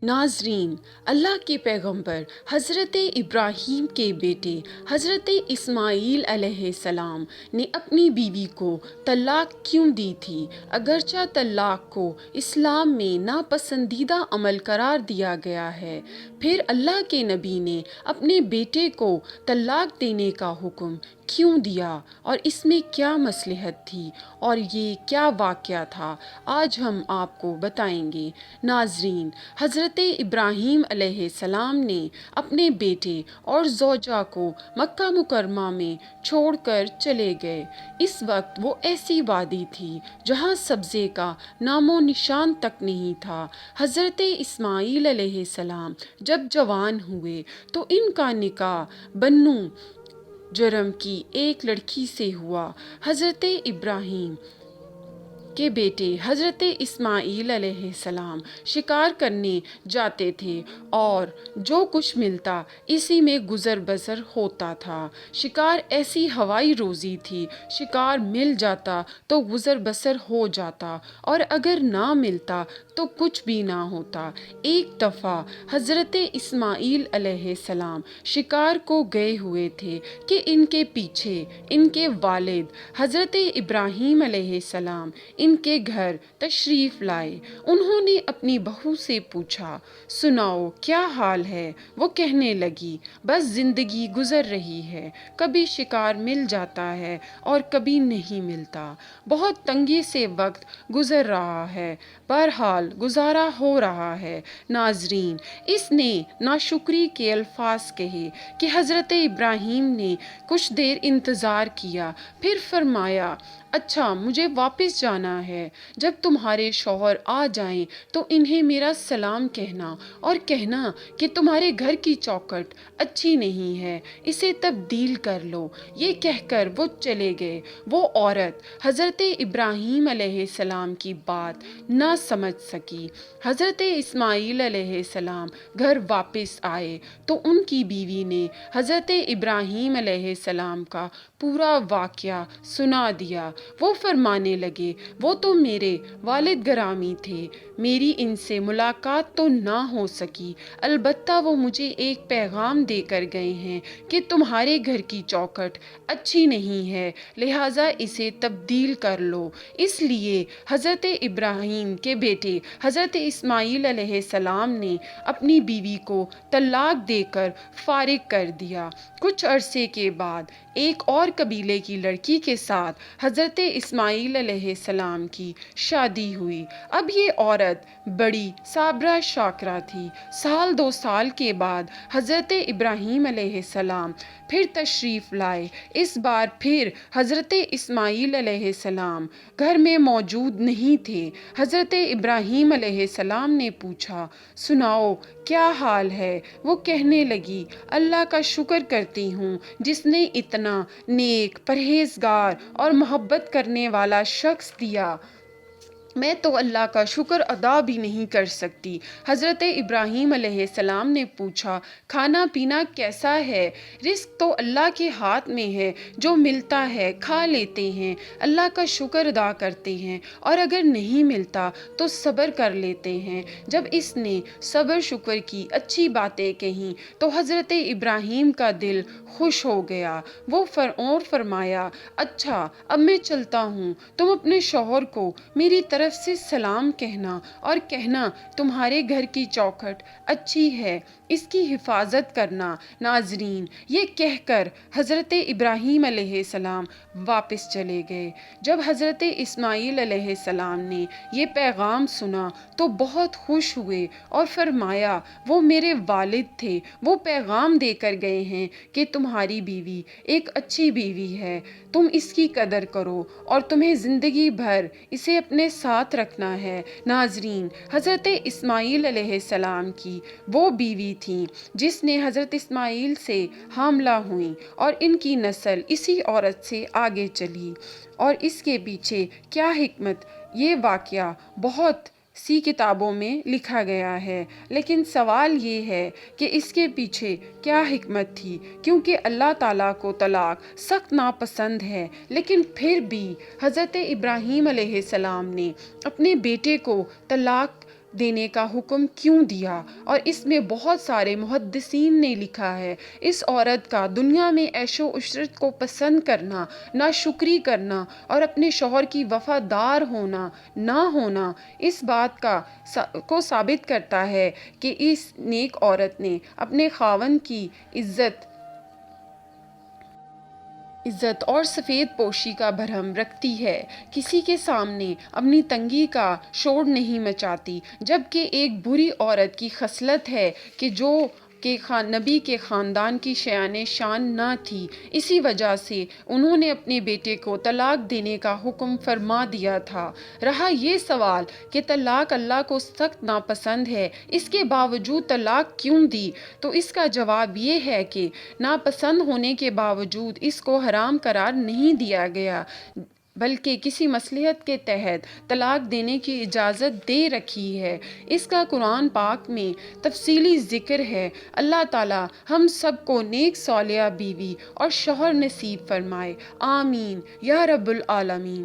नाज़रीन, अल्लाह के पैगंबर हज़रत इब्राहीम के बेटे हज़रत इस्माईल अलैहिस्सलाम ने अपनी बीवी को तलाक क्यों दी थी? अगरचा तलाक को इस्लाम में नापसंदीदा अमल करार दिया गया है, फिर अल्लाह के नबी ने अपने बेटे को तलाक देने का हुक्म क्यों दिया और इसमें क्या मसलहत थी और ये क्या वाक़या था, आज हम आपको बताएंगे। नाज़रीन, हज़रत इब्राहीम अलैहिस्सलाम ने अपने बेटे और ज़ौजा को मक्का मुकरमा में छोड़कर चले गए। इस वक्त वो ऐसी वादी थी जहाँ सब्ज़े का नामो निशान तक नहीं था। हज़रत इस्माईल अलैहिस्सलाम जब जवान हुए तो इनका निकाह बन्नू जरम की एक लड़की से हुआ। हज़रत इब्राहीम के बेटे हज़रत इस्माईल अलैहिस्सलाम शिकार करने जाते थे और जो कुछ मिलता इसी में गुज़र बसर होता था। शिकार ऐसी हवाई रोज़ी थी, शिकार मिल जाता तो गुज़र बसर हो जाता और अगर ना मिलता तो कुछ भी ना होता। एक दफ़ा हज़रत इस्माईल अलैहिस्सलाम शिकार को गए हुए थे कि इनके पीछे इनके वालिद हज़रत इब्राहीम अलैहिस्सलाम इनके घर तशरीफ़ लाए। उन्होंने अपनी बहू से पूछा, सुनाओ क्या हाल है? वो कहने लगी, बस ज़िंदगी गुज़र रही है, कभी शिकार मिल जाता है और कभी नहीं मिलता। बहुत तंगी से वक्त गुज़र रहा है, बहरहाल गुजारा हो रहा है। नाज़रीन, इसने नाशुक्री के अल्फाज कहे कि हज़रत इब्राहीम ने कुछ देर इंतज़ार किया, फिर फरमाया, अच्छा मुझे वापस जाना है। जब तुम्हारे शौहर आ जाएं तो इन्हें मेरा सलाम कहना और कहना कि तुम्हारे घर की चौखट अच्छी नहीं है, इसे तब्दील कर लो। ये कहकर वो चले गए। वो औरत हज़रत इब्राहीम अलैहिस्सलाम की बात ना समझ सकी। हज़रत इस्माईल अलैहिस्सलाम घर वापस आए तो उनकी बीवी ने हज़रत इब्राहीम अलैहिस्सलाम का पूरा वाक़या सुना दिया। वो फरमाने लगे, वो तो मेरे वालिद गरामी थे, मेरी इनसे मुलाकात तो ना हो सकी, अलबत्ता वो मुझे एक पैगाम देकर गए हैं कि तुम्हारे घर की चौखट अच्छी नहीं है, लिहाजा इसे तब्दील कर लो। इसलिए हज़रत इब्राहीम के बेटे हज़रत इस्माईल अलैहिस्सलाम ने अपनी बीवी को तलाक देकर फारिग कर दिया। कुछ अरसे के बाद एक और कबीले की लड़की के साथ हज़रत इस्माईल अलैहिस्सलाम की शादी हुई। अब ये औरत बड़ी साबरा शाकरा थी। साल 2 साल के बाद हज़रत इब्राहीम अलैहिस्सलाम फिर तशरीफ़ लाए। इस बार फिर हज़रत इस्माईल अलैहिस्सलाम घर में मौजूद नहीं थे। हज़रत इब्राहीम अलैहिस्सलाम ने पूछा, सुनाओ क्या हाल है? वो कहने लगी, अल्लाह का शुक्र करती हूँ जिसने इतना नेक, परहेज़गार और मोहब्बत करने वाला शख्स दिया। मैं तो अल्लाह का शुक्र अदा भी नहीं कर सकती। हज़रत इब्राहीम अलैहिस्सलाम ने पूछा, खाना पीना कैसा है? रिस्क तो अल्लाह के हाथ में है, जो मिलता है खा लेते हैं, अल्लाह का शुक्र अदा करते हैं और अगर नहीं मिलता तो सब्र कर लेते हैं। जब इसने सब्र शुक्र की अच्छी बातें कहीं तो हज़रत इब्राहीम का दिल खुश हो गया। वो फरमाया, अच्छा अब मैं चलता हूँ, तुम अपने शौहर को मेरी तरफ से सलाम कहना और कहना तुम्हारे घर की चौखट अच्छी है, इसकी हिफाजत करना। नाजरीन, ये कहकर हज़रत इब्राहीम अलैहिस्सलाम वापस चले गए। जब हज़रत इस्माईल अलैहिस्सलाम ने ये पैगाम सुना तो बहुत खुश हुए और फरमाया, वो मेरे वालिद थे, वो पैगाम देकर गए हैं कि तुम्हारी बीवी एक अच्छी बीवी है, तुम इसकी कदर करो और तुम्हें ज़िंदगी भर इसे अपने साथ रखना है। नाजरीन, हज़रत इस्माईल अलैहिस्सलाम की वो बीवी थी जिसने हज़रत इस्माईल से हामला हुई और इनकी नस्ल इसी औरत से आगे चली। और इसके पीछे क्या हिकमत, ये वाक़या बहुत सी किताबों में लिखा गया है, लेकिन सवाल ये है कि इसके पीछे क्या हिकमत थी, क्योंकि अल्लाह ताला को तलाक सख्त नापसंद है, लेकिन फिर भी हज़रत इब्राहीम अलैहिस्सलाम ने अपने बेटे को तलाक دینے کا حکم کیوں دیا؟ اور اس میں بہت سارے محدثین نے لکھا ہے اس عورت کا دنیا میں عیش و عشرت کو پسند کرنا، ناشکری کرنا اور اپنے شوہر کی وفادار ہونا نہ ہونا اس بات کو ثابت کرتا ہے کہ اس نیک عورت نے اپنے خاوند کی عزت اور سفید پوشی کا بھرم رکھتی ہے، کسی کے سامنے اپنی تنگی کا شور نہیں مچاتی، جبکہ ایک بری عورت کی خصلت ہے کہ جو کہ نبی کے خاندان کی شان نہ تھی، اسی وجہ سے انہوں نے اپنے بیٹے کو طلاق دینے کا حکم فرما دیا تھا۔ رہا یہ سوال کہ طلاق اللہ کو سخت ناپسند ہے، اس کے باوجود طلاق کیوں دی؟ تو اس کا جواب یہ ہے کہ ناپسند ہونے کے باوجود اس کو حرام قرار نہیں دیا گیا، بلکہ کسی مصلحت کے تحت طلاق دینے کی اجازت دے رکھی ہے۔ اس کا قرآن پاک میں تفصیلی ذکر ہے۔ اللہ تعالی ہم سب کو نیک صالحہ بیوی اور شوہر نصیب فرمائے، آمین یا رب العالمین۔